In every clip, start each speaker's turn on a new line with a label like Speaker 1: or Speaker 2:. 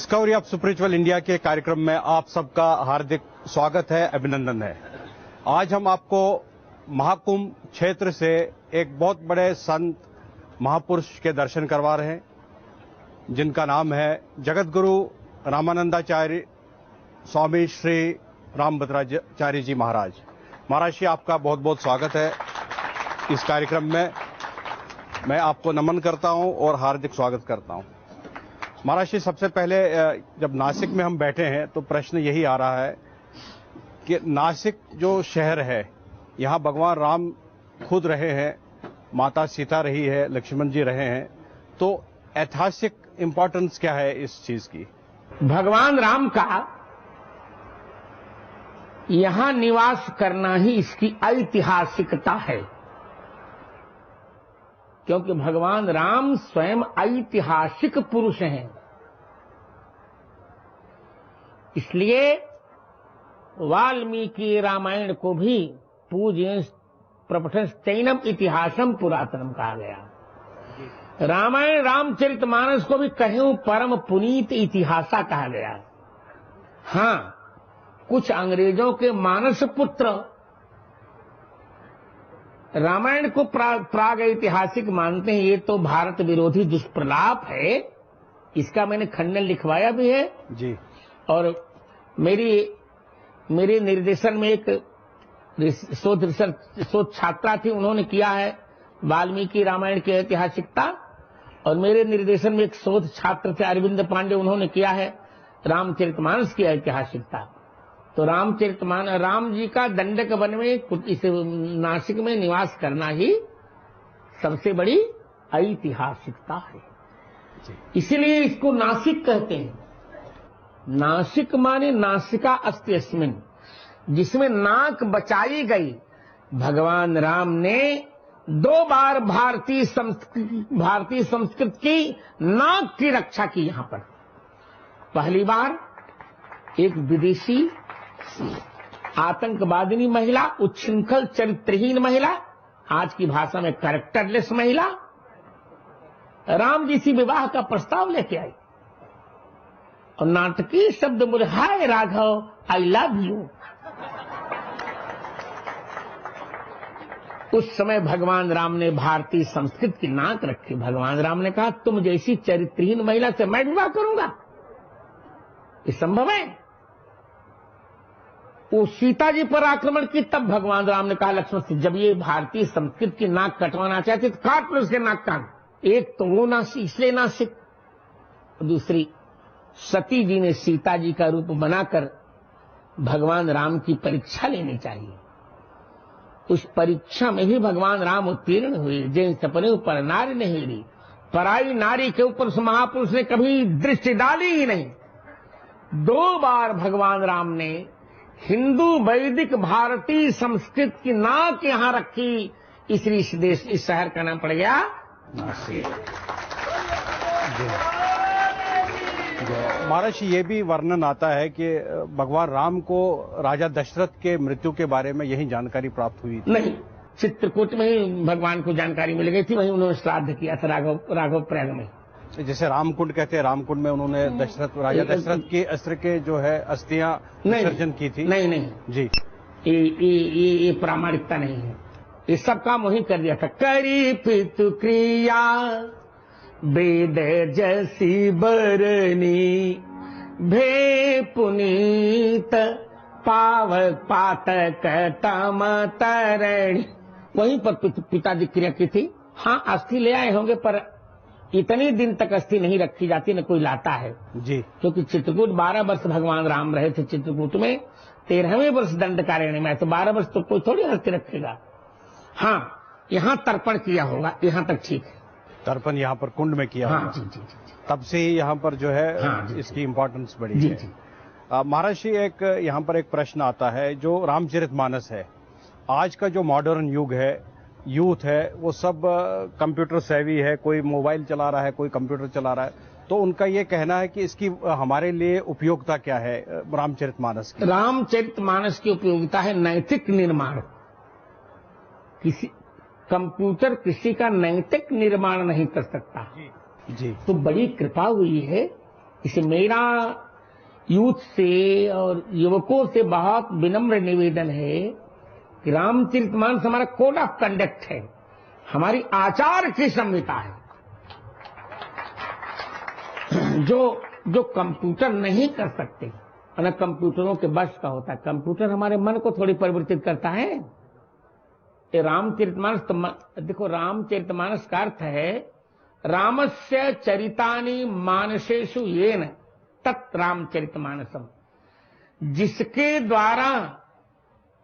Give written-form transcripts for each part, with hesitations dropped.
Speaker 1: Discovery of spiritual India के कार्यक्रम में आप सबका हार्दिक स्वागत है, अभिनंदन है। आज हम आपको महाकुंभ क्षेत्र से एक बहुत बड़े संत महापुरुष के दर्शन करवा रहे हैं, जिनका नाम है जगत गुरु रामानंदाचार्य स्वामी श्री रामभद्राचार्य जी महाराज। महाराज जी, आपका बहुत बहुत स्वागत है इस कार्यक्रम में। मैं आपको नमन करता हूं और हार्दिक स्वागत करता हूं। महाराज जी, सबसे पहले जब नासिक में हम बैठे हैं तो प्रश्न यही आ रहा है कि नासिक जो शहर है, यहाँ भगवान राम खुद रहे हैं, माता सीता रही है, लक्ष्मण जी रहे हैं, तो ऐतिहासिक इंपॉर्टेंस क्या है इस चीज की?
Speaker 2: भगवान राम का यहां निवास करना ही इसकी ऐतिहासिकता है, क्योंकि भगवान राम स्वयं ऐतिहासिक पुरुष हैं। इसलिए वाल्मीकि रामायण को भी पूज्य प्रपठन तैनम इतिहासम पुरातनम कहा गया। रामायण रामचरितमानस को भी कहूं परम पुनीत इतिहासा कहा गया। हां, कुछ अंग्रेजों के मानस पुत्र रामायण को प्राग ऐतिहासिक मानते हैं। ये तो भारत विरोधी दुष्प्रलाप है, इसका मैंने खंडन लिखवाया भी है
Speaker 1: जी। और
Speaker 2: मेरे निर्देशन में एक शोध छात्रा थी, उन्होंने किया है वाल्मीकि रामायण की ऐतिहासिकता, और मेरे निर्देशन में एक शोध छात्र थे अरविंद पांडे, उन्होंने किया है रामचरितमानस की ऐतिहासिकता। तो रामचरितमानस, राम जी का दंडक वन में इस नासिक में निवास करना ही सबसे बड़ी ऐतिहासिकता है, इसलिए इसको नासिक कहते हैं। नासिक माने नासिका अस्ति अस्मिन्, जिसमें नाक बचाई गई। भगवान राम ने 2 बार भारतीय संस्कृत की नाक की रक्षा की। यहां पर पहली बार एक विदेशी आतंकवादिनी महिला, उच्छृंखल चरित्रहीन महिला, आज की भाषा में कैरेक्टरलेस महिला, राम जी से विवाह का प्रस्ताव लेके आई और नाटकीय शब्द बोले, हाय राघव, आई लव यू। उस समय भगवान राम ने भारतीय संस्कृत की नाक रखी। भगवान राम ने कहा, तुम जैसी चरित्रहीन महिला से मैं विवाह करूंगा? ये संभव है? वो सीता जी पर आक्रमण की, तब भगवान राम ने कहा लक्ष्मण से, जब ये भारतीय संस्कृत की नाक कटवाना चाहते तो काट लो उसके नाक कान। एक तो वो नासिक, इसलिए नासिक। दूसरी, सती जी ने सीता जी का रूप बनाकर भगवान राम की परीक्षा लेनी चाहिए। उस परीक्षा में भी भगवान राम उत्तीर्ण हुए। जिन सपने पर नारी नहीं ली, पराई नारी के ऊपर उस महापुरुष ने कभी दृष्टि डाली ही नहीं। 2 बार भगवान राम ने हिंदू वैदिक भारतीय संस्कृत की नाक यहां रखी, इसलिए इस शहर का नाम पड़ गया नासिक।
Speaker 1: महाराज, ये भी वर्णन आता है कि भगवान राम को राजा दशरथ के मृत्यु के बारे में यही जानकारी प्राप्त हुई थी।
Speaker 2: नहीं, चित्रकूट में ही भगवान को जानकारी मिल गई थी, वहीं उन्होंने श्राद्ध किया था राघव प्रयाग में। जैसे
Speaker 1: रामकुंड कहते हैं, रामकुंड में उन्होंने राजा दशरथ के अस्त्र के जो है अस्थियां विसर्जन की थी।
Speaker 2: नहीं
Speaker 1: जी,
Speaker 2: ये प्रामाणिकता नहीं है। ये सब काम वही कर दिया था। करी पितु क्रिया वेद जैसी बरनी, भे पुनीत पावक पातक तम तरणी। वहीं पर पिताजी क्रिया की थी। हाँ, अस्थि ले आए होंगे, पर इतने दिन तक अस्थि नहीं रखी जाती, न कोई लाता है
Speaker 1: जी,
Speaker 2: क्योंकि चित्रकूट 12 वर्ष भगवान राम रहे थे चित्रकूट में। 13वें वर्ष दंडकारण्य में, तो 12 वर्ष तो कोई थोड़ी अस्थि रखेगा। हाँ, यहाँ तर्पण किया होगा, यहाँ तक ठीक है।
Speaker 1: तर्पण यहाँ पर कुंड में किया
Speaker 2: हाँ,
Speaker 1: होगा।
Speaker 2: जी।
Speaker 1: तब से ही यहाँ पर जो है इसकी इम्पोर्टेंस बढ़ी है। महाराज जी, एक यहाँ पर एक प्रश्न आता है, जो रामचरितमानस है, आज का जो मॉडर्न युग है, यूथ है, वो सब कंप्यूटर सेवी है, कोई मोबाइल चला रहा है, कोई कंप्यूटर चला रहा है, तो उनका ये कहना है कि इसकी हमारे लिए उपयोगिता क्या है रामचरितमानस की?
Speaker 2: रामचरितमानस की उपयोगिता है नैतिक निर्माण। किसी कंप्यूटर किसी का नैतिक निर्माण नहीं कर सकता।
Speaker 1: जी।
Speaker 2: तो बड़ी कृपा हुई है इसे मेरा यूथ से और युवकों से बहुत विनम्र निवेदन है कि रामचरितमानस हमारा कोड ऑफ कंडक्ट है, हमारी आचार की संहिता है। जो कंप्यूटर नहीं कर सकते, और कंप्यूटरों के बस का होता है। कंप्यूटर हमारे मन को थोड़ी परिवर्तित करता है। ये रामचरितमानस तो देखो, रामचरितमानस का अर्थ है रामस्य चरितानि मानसेषु येन तत् रामचरितमानसम। जिसके द्वारा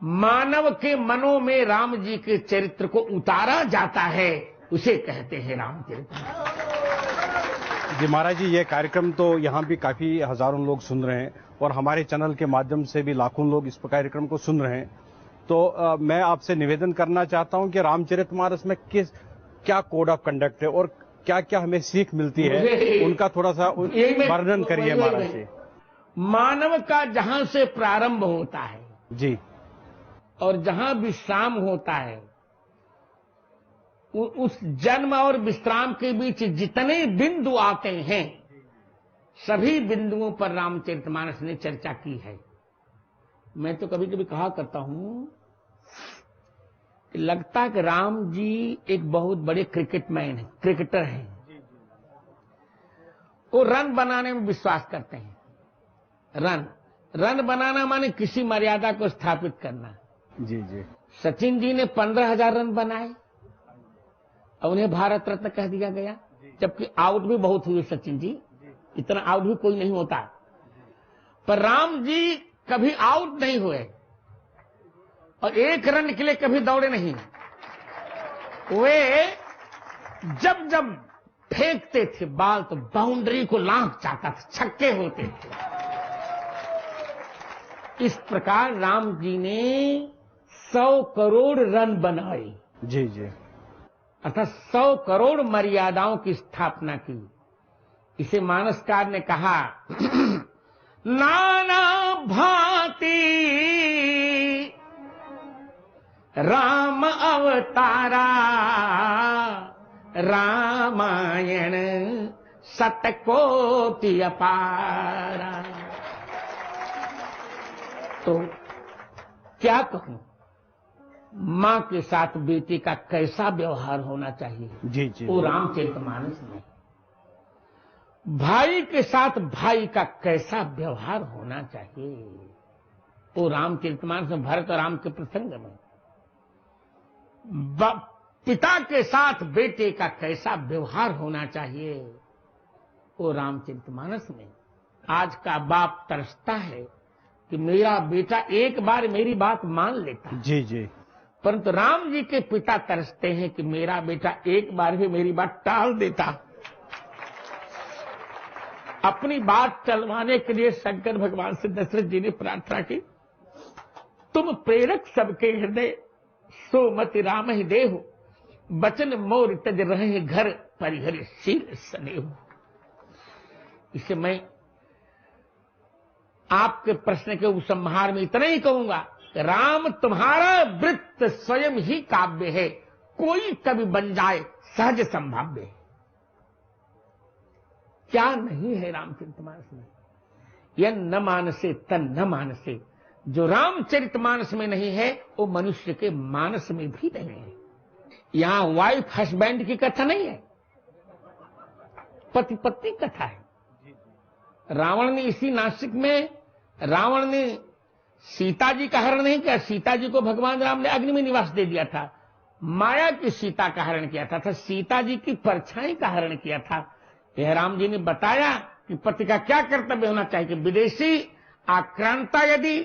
Speaker 2: मानव के मनों में राम जी के चरित्र को उतारा जाता है, उसे कहते हैं रामचरितमानस।
Speaker 1: जी महाराज जी, ये कार्यक्रम तो यहाँ भी काफी हजारों लोग सुन रहे हैं और हमारे चैनल के माध्यम से भी लाखों लोग इस कार्यक्रम को सुन रहे हैं। तो मैं आपसे निवेदन करना चाहता हूं कि रामचरितमानस में क्या कोड ऑफ कंडक्ट है और क्या क्या हमें सीख मिलती है, उनका थोड़ा सा वर्णन करिए महाराज जी।
Speaker 2: मानव का जहां से प्रारंभ होता है
Speaker 1: जी,
Speaker 2: और जहां विश्राम होता है, उस जन्म और विश्राम के बीच जितने बिंदु आते हैं, सभी बिंदुओं पर रामचरितमानस ने चर्चा की है। मैं तो कभी कभी कहा करता हूं कि लगता है कि राम जी एक बहुत बड़े क्रिकेटर हैं। वो रन बनाने में विश्वास करते हैं। रन बनाना माने किसी मर्यादा को स्थापित करना।
Speaker 1: जी जी।
Speaker 2: सचिन जी ने 15,000 रन बनाए और उन्हें भारत रत्न कह दिया गया, जबकि आउट भी बहुत हुए सचिन जी, इतना आउट भी कोई नहीं होता। पर राम जी कभी आउट नहीं हुए और एक रन के लिए कभी दौड़े नहीं। वे जब जब फेंकते थे बाल तो बाउंड्री को लांघ जाता था, छक्के होते थे। इस प्रकार राम जी ने 100 करोड़ रन बनाए।
Speaker 1: जी जी।
Speaker 2: अर्थात 100 करोड़ मर्यादाओं की स्थापना की। इसे मानसकार ने कहा नाना भांति राम अवतारा, रामायण शतकोटि अपारा। तो क्या कहूं, मां के साथ बेटी का कैसा व्यवहार होना चाहिए,
Speaker 1: जी जी,
Speaker 2: वो रामचरितमानस में। भाई के साथ भाई का कैसा व्यवहार होना चाहिए, वो रामचरितमानस में भरत और राम के प्रसंग में। पिता के साथ बेटे का कैसा व्यवहार होना चाहिए, वो रामचरितमानस में। आज का बाप तरसता है कि मेरा बेटा एक बार मेरी बात मान लेता।
Speaker 1: जी जी।
Speaker 2: परंतु राम जी के पिता तरसते हैं कि मेरा बेटा एक बार भी मेरी बात टाल देता। अपनी बात टलवाने के लिए शंकर भगवान से दशरथ जी ने प्रार्थना की, तुम प्रेरक सबके हृदय, सो मति राम ही देहु, बचन मोर तज रहे घर, परिहर शील सनेहु। इसे मैं आपके प्रश्न के उपसंहार में इतना ही कहूंगा, राम तुम्हारा वृत्त स्वयं ही काव्य है, कोई कवि बन जाए सहज संभाव्य है। क्या नहीं है रामचरितमानस में? यह न मानसे तन न मानसे। जो रामचरितमानस में नहीं है वो मनुष्य के मानस में भी नहीं है। यहां वाइफ हस्बैंड की कथा नहीं है, पति पत्नी कथा है। रावण ने इसी नासिक में, रावण ने सीता जी का हरण नहीं किया, सीता जी को भगवान राम ने अग्नि में निवास दे दिया था। माया की सीता का हरण किया था, सीता जी की परछाई का हरण किया था। यह राम जी ने बताया कि पति का क्या कर्तव्य होना चाहिए कि विदेशी आक्रांता यदि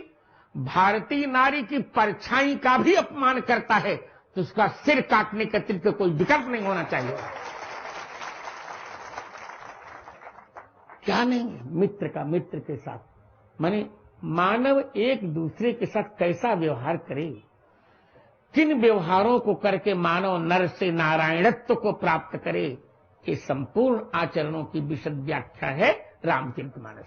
Speaker 2: भारतीय नारी की परछाई का भी अपमान करता है तो उसका सिर काटने के अतिरिक्त कोई विकल्प नहीं होना चाहिए। क्या नहीं, मित्र का मित्र के साथ, माने मानव एक दूसरे के साथ कैसा व्यवहार करे, किन व्यवहारों को करके मानव नर से नारायणत्व को प्राप्त करे, ये संपूर्ण आचरणों की विशद व्याख्या है रामचरितमानस।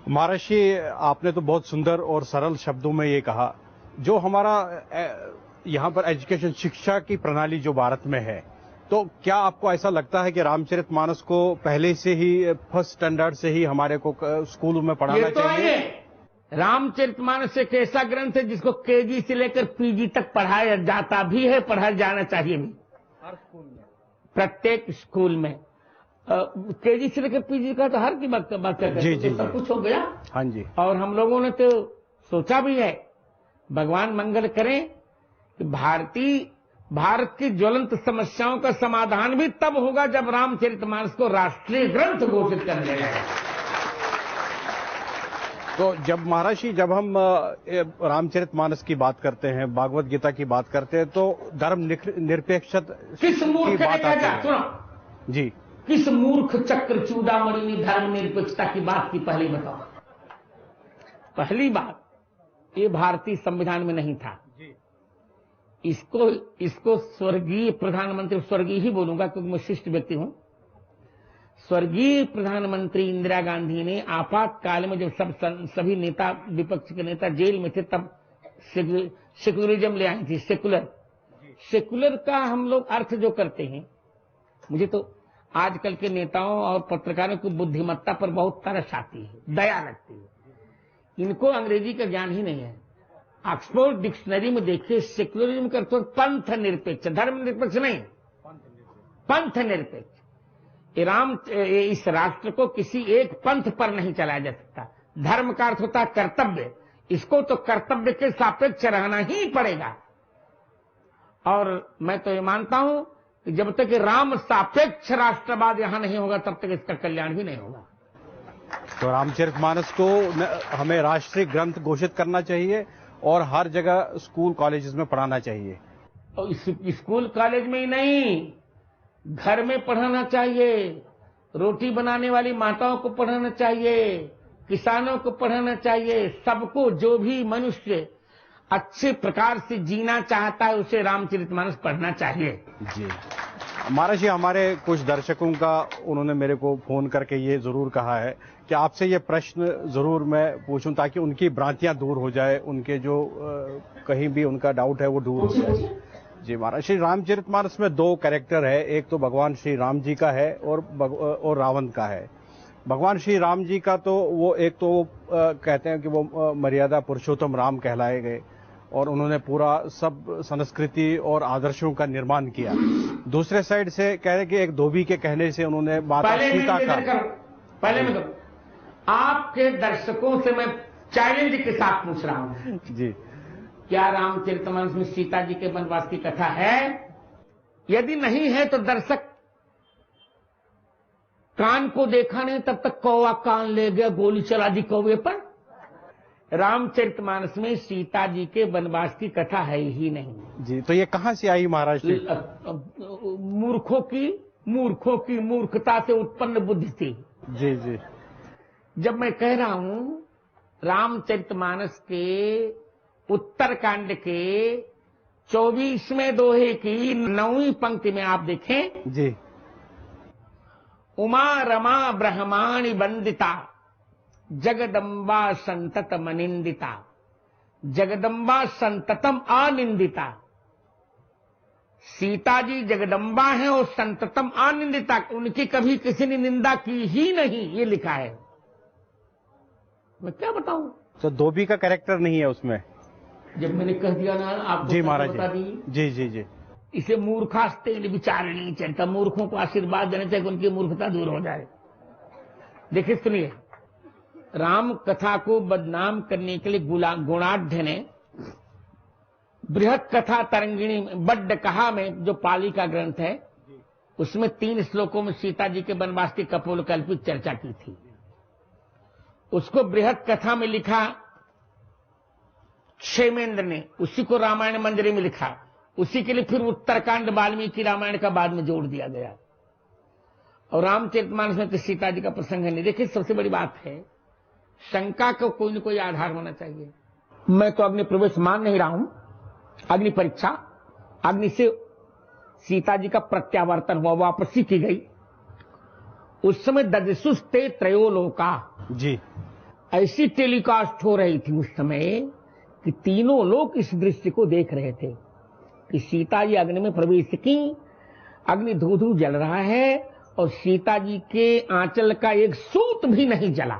Speaker 1: महर्षि, आपने तो बहुत सुंदर और सरल शब्दों में ये कहा, जो हमारा यहाँ पर एजुकेशन शिक्षा की प्रणाली जो भारत में है, तो क्या आपको ऐसा लगता है कि रामचरितमानस को पहले से ही फर्स्ट स्टैंडर्ड से ही हमारे को स्कूलों में पढ़ाना
Speaker 2: ये तो
Speaker 1: चाहिए?
Speaker 2: रामचरितमानस एक ऐसा ग्रंथ है जिसको केजी से लेकर पीजी तक पढ़ाया जाता भी है, पढ़ाया जाना चाहिए भी।
Speaker 1: हर स्कूल में,
Speaker 2: प्रत्येक स्कूल में केजी से लेकर पीजी का तो हर की बात करते
Speaker 1: जी,
Speaker 2: हैं,
Speaker 1: जी,
Speaker 2: तो सब
Speaker 1: जी।
Speaker 2: कुछ हो गया।
Speaker 1: हाँ जी।
Speaker 2: और हम लोगों ने तो सोचा भी है, भगवान मंगल करें कि भारत की ज्वलंत समस्याओं का समाधान भी तब होगा जब रामचरितमानस को राष्ट्रीय ग्रंथ घोषित कर दिया जाएगा।
Speaker 1: तो जब हम रामचरितमानस की बात करते हैं, भागवत गीता की बात करते हैं, तो धर्म निरपेक्षता
Speaker 2: किस मूर्ख
Speaker 1: की
Speaker 2: ने
Speaker 1: बात आती
Speaker 2: कहा,
Speaker 1: है।
Speaker 2: सुनो,
Speaker 1: जी,
Speaker 2: किस मूर्ख चक्र चूड़ामणि ने धर्म निरपेक्षता की बात की? पहली बताओ। पहली बात, ये भारतीय संविधान में नहीं था। इसको स्वर्गीय प्रधानमंत्री, स्वर्गीय ही बोलूंगा क्योंकि मैं शिष्ट व्यक्ति हूं, स्वर्गीय प्रधानमंत्री इंदिरा गांधी ने आपातकाल में जब सभी नेता, विपक्ष के नेता जेल में थे, तब सेकुलरिज्म ले आई थी। सेकुलर का हम लोग अर्थ जो करते हैं, मुझे तो आजकल के नेताओं और पत्रकारों की बुद्धिमत्ता पर बहुत तरस आती है, दया लगती है। इनको अंग्रेजी का ज्ञान ही नहीं है। ऑक्सफोर्ड डिक्शनरी में देखिए, सेकुलरिज्म का अर्थ पंथ निरपेक्ष, धर्म निरपेक्ष नहीं, पंथ निरपेक्ष। इस राष्ट्र को किसी एक पंथ पर नहीं चलाया जा सकता। धर्म का अर्थ होता है कर्तव्य, इसको तो कर्तव्य के सापेक्ष रहना ही पड़ेगा। और मैं तो ये मानता हूं कि जब तक राम सापेक्ष राष्ट्रवाद यहां नहीं होगा, तब तक इसका कल्याण भी नहीं होगा।
Speaker 1: तो रामचरितमानस को हमें राष्ट्रीय ग्रंथ घोषित करना चाहिए और हर जगह स्कूल कॉलेजेस में पढ़ाना चाहिए।
Speaker 2: और स्कूल कॉलेज में ही नहीं, घर में पढ़ाना चाहिए, रोटी बनाने वाली माताओं को पढ़ाना चाहिए, किसानों को पढ़ाना चाहिए, सबको, जो भी मनुष्य अच्छे प्रकार से जीना चाहता है उसे रामचरितमानस पढ़ना चाहिए।
Speaker 1: जी महाराज जी, हमारे कुछ दर्शकों का उन्होंने मेरे को फोन करके ये जरूर कहा है कि आपसे ये प्रश्न जरूर मैं पूछूं ताकि उनकी भ्रांतियां दूर हो जाए, उनके जो कहीं भी उनका डाउट है वो दूर हो जाए। जी महाराज, श्री रामचरितमानस में दो कैरेक्टर है, एक तो भगवान श्री राम जी का है और रावण का है। भगवान श्री राम जी का तो वो एक तो कहते हैं कि वो मर्यादा पुरुषोत्तम राम कहलाए गए और उन्होंने पूरा सब संस्कृति और आदर्शों का निर्माण किया। दूसरे साइड से कह रहे कि एक धोबी के कहने से उन्होंने माता सीता का,
Speaker 2: पहले मैं आपके दर्शकों से मैं चैलेंज के साथ पूछ रहा हूं
Speaker 1: जी,
Speaker 2: क्या रामचरितमानस में सीता जी के वनवास की कथा है? यदि नहीं है तो दर्शक कान को देखा नहीं, तब तक कौवा कान ले गया, गोली चला दी कौवे पर। रामचरितमानस में सीता जी के वनवास की कथा है ही नहीं।
Speaker 1: जी, तो ये कहां से आई महाराज?
Speaker 2: मूर्खों की मूर्खता से उत्पन्न बुद्धि थी।
Speaker 1: जी जी,
Speaker 2: जब मैं कह रहा हूं रामचरितमानस के उत्तरकांड के 24वें दोहे की 9वीं पंक्ति में आप देखें
Speaker 1: जी,
Speaker 2: उमा रमा ब्रह्माणि वंदिता जगदम्बा संततम अनिंदिता, जगदम्बा संततम अनिंदिता। सीता जी जगदम्बा है और संततम अनिंदिता, उनकी कभी किसी ने निंदा की ही नहीं, ये लिखा है। मैं क्या बताऊं?
Speaker 1: तो धोबी का कैरेक्टर नहीं है उसमें?
Speaker 2: जब मैंने कह दिया ना आपको,
Speaker 1: जी महाराज
Speaker 2: बता दी।
Speaker 1: जी जी जी,
Speaker 2: इसे मूर्खास्तेन विचारणी चलता, मूर्खों को आशीर्वाद देने चाहिए, उनकी मूर्खता दूर हो जाए। देखिए सुनिए, राम कथा को बदनाम करने के लिए गुणाढ़ ने बृहत कथा तरंगिणी बड्ड कहा में, जो पाली का ग्रंथ है, उसमें 3 श्लोकों में सीता जी के वनवास की कपोलकल्पित चर्चा की थी। उसको बृहत कथा में लिखा क्षेमेंद्र ने, उसी को रामायण मंजरी में लिखा, उसी के लिए फिर उत्तरकांड वाल्मीकि रामायण का बाद में जोड़ दिया गया। और रामचरितमानस में तो सीता जी का प्रसंग है नहीं। देखिए सबसे बड़ी बात है, शंका को कोई न कोई आधार होना चाहिए। मैं तो अग्नि प्रवेश मान नहीं रहा हूं, अग्नि परीक्षा, अग्नि से सीता जी का प्रत्यावर्तन हुआ, वापसी की गई। उस समय ददसुस्ते त्रयोलोका जी, ऐसी टेलीकास्ट हो रही थी उस समय कि तीनों लोग इस दृश्य को देख रहे थे कि सीता जी अग्नि में प्रवेश की। अग्नि धू धू जल रहा है और सीता जी के आंचल का एक सूत भी नहीं जला।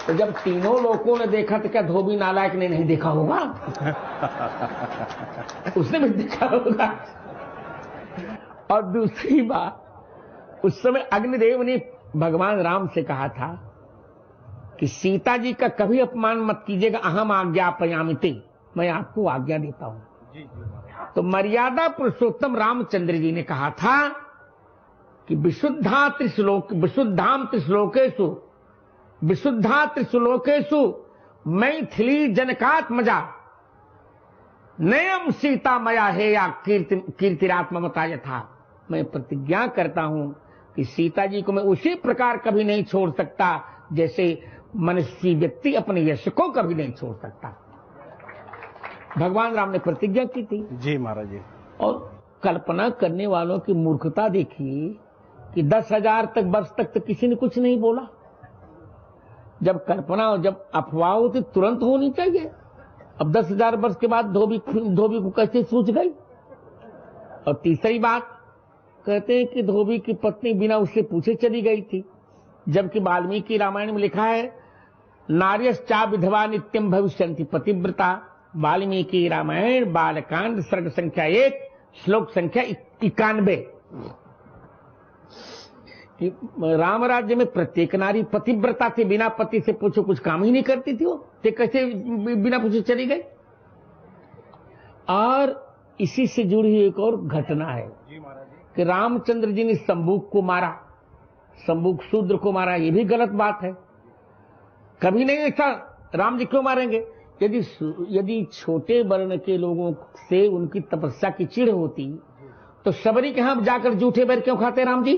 Speaker 2: तो जब तीनों लोगों ने देखा तो क्या धोबी नालायक ने नहीं देखा होगा? उसने भी देखा होगा। और दूसरी बात, उस समय अग्निदेव ने भगवान राम से कहा था कि सीता जी का कभी अपमान मत कीजिएगा, अहम आज्ञापयामिते, मैं आपको आज्ञा देता हूं। तो मर्यादा पुरुषोत्तम रामचंद्र जी ने कहा था कि विशुद्धा त्रिश्लोकेषु मैथिली जनकात्मजा नयम सीता मया है या कीर्तिरात्मता यथा। मैं प्रतिज्ञा करता हूं कि सीता जी को मैं उसी प्रकार कभी नहीं छोड़ सकता जैसे मनुष्य व्यक्ति अपने यश को कभी नहीं छोड़ सकता। भगवान राम ने प्रतिज्ञा की थी।
Speaker 1: जी महाराज जी।
Speaker 2: और कल्पना करने वालों की मूर्खता देखिए कि 10,000 वर्ष तक तो किसी ने कुछ नहीं बोला। जब कल्पना और जब अफवाह होती तुरंत होनी चाहिए। अब 10,000 वर्ष के बाद धोबी को कैसे सूझ गई? और तीसरी बात, कहते हैं कि धोबी की पत्नी बिना उससे पूछे चली गई थी, जबकि वाल्मीकि रामायण में लिखा है नार्यश्चा विधवा नित्यम भविष्यन्ति पतिव्रता। वाल्मीकि रामायण बालकांड सर्ग संख्या 1 श्लोक संख्या 91 कि राम राज्य में प्रत्येक नारी पतिव्रता थी, बिना पति से पूछो कुछ काम ही नहीं करती थी वो, तो कैसे बिना पूछे चली गई? और इसी से जुड़ी एक और घटना है कि रामचंद्र जी ने शंबुक को मारा, शंबुक शूद्र को मारा, ये भी गलत बात है। कभी नहीं ऐसा, राम जी क्यों मारेंगे? यदि छोटे वर्ण के लोगों से उनकी तपस्या की चिढ़ होती तो सबरी के यहां जाकर जूठे बैर क्यों खाते राम जी?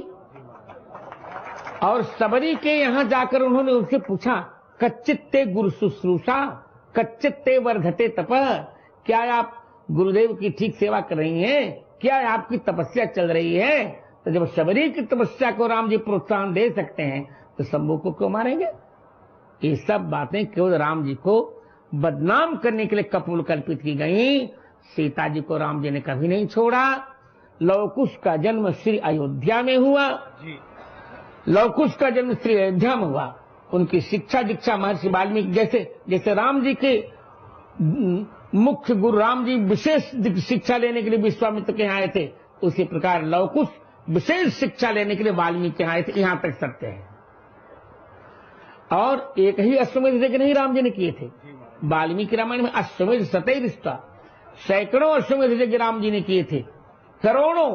Speaker 2: और सबरी के यहां जाकर उन्होंने उससे पूछा कच्चित्ते गुरु शुश्रूषा कच्चित्ते वर्धते तप, क्या आप गुरुदेव की ठीक सेवा कर रही हैं? क्या आपकी तपस्या चल रही है? तो जब सबरी की तपस्या को राम जी प्रोत्साहन दे सकते हैं तो शंभू को क्यों मारेंगे? ये सब बातें केवल राम जी को बदनाम करने के लिए कपोल कल्पित की गई। सीता जी को राम जी ने कभी नहीं छोड़ा। लवकुश का जन्म श्री अयोध्या में हुआ। लवकुश का जन्म श्री अयोध्या में हुआ। उनकी शिक्षा दीक्षा महर्षि वाल्मीकि जैसे राम जी के मुख्य गुरु राम जी विशेष शिक्षा लेने के लिए विश्वामित्र के यहाँ आए थे, उसी प्रकार लवकुश विशेष शिक्षा लेने के लिए वाल्मीकि के यहाँ आए थे। यहां तक सत्य है। और एक ही अश्वमेध यज्ञ नहीं राम जी ने किए थे। वाल्मीकि रामायण में अश्वमेध 27 सैकड़ों अश्वमेध यज्ञ राम जी ने किए थे। करोड़ों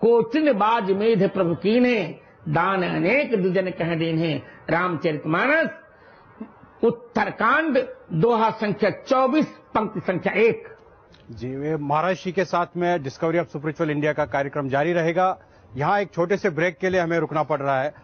Speaker 2: कोचिन बाज मेध प्रभु कीन्हे, दान अनेक दुजन कह दीन्हे। रामचरितमानस उत्तरकांड दोहा संख्या 24 पंक्ति संख्या 1।
Speaker 1: जी, वे महाराज जी के साथ में डिस्कवरी ऑफ स्पिरिचुअल इंडिया का कार्यक्रम जारी रहेगा। यहाँ एक छोटे से ब्रेक के लिए हमें रुकना पड़ रहा है।